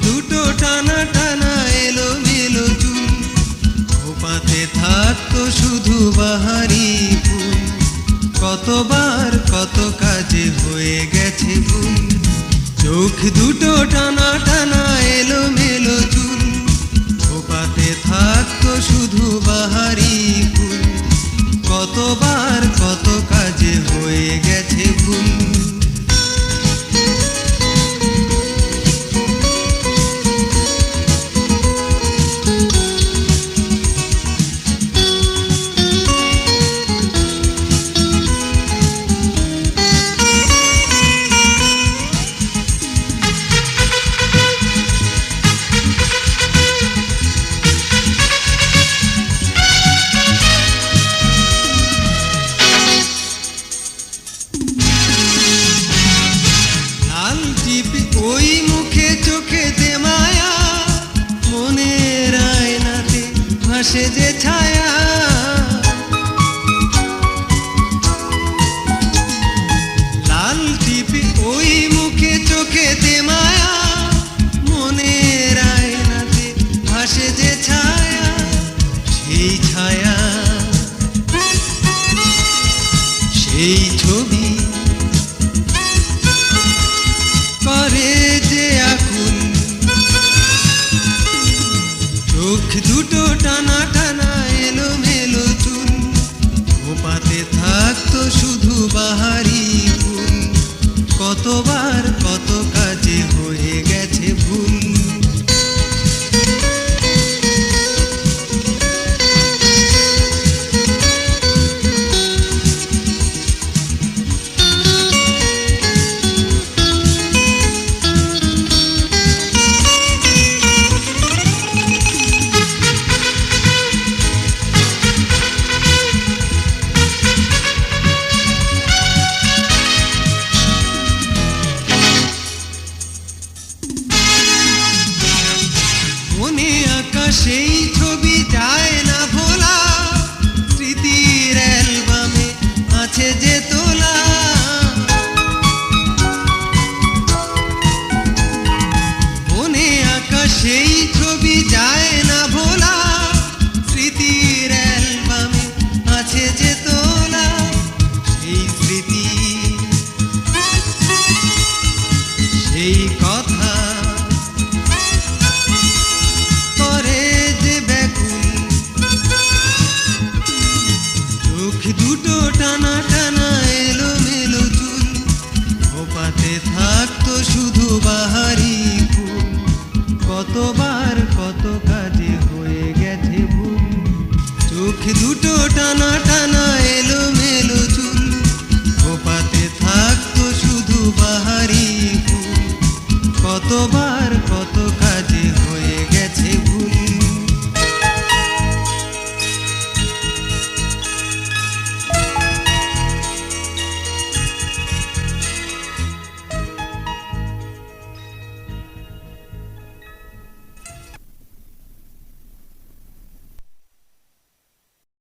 দুটো টানা টানা এলো মেলো চুল, খোপাতে থাকতো শুধু বাহারি ফুল। কতবার কত কাজে হয়ে গেছে ভুল। চোখ দুটো টানা টানা এলো মেলো চুল, খোপাতে থাকতো শুধু বাহারি ফুল। কতবার কত কাজে হয়ে গেছে ভুল। ওই মুখে চোখেতে মায়া, মনের আয়নাতে ভাসে যে ছায়া। লাল টিপি ওই মুখে চোখেতে মায়া, মনের আয়নাতে ভাসে যে ছায়া। সেই ছায়া, সেই ছবি করে যে আকুল। চোখ দুটো টানা টানা এলো মেলো চুল, খোপাতে থাকতো শুধু বাহারি ফুল। কতবার কত কাজে হয়ে গেছে ভুল। মনে আঁকা সেই ছবি যায় না ভোলা, স্মৃতির অ্যালবামে আছে যে তোলা। মনে আঁকা সেই ছবি যায় না ভোলা, স্মৃতির অ্যালবামে আছে যে তোলা। সেই স্মৃতি, সেই কথা দুটো টানা টানা এলো মেলো চুল, খোপাতে থাকতো শুধু বাহারি ফুল। কতবার কত কাজে হয়ে গেছে ভুল। চোখ দুটো টানা টানা এলো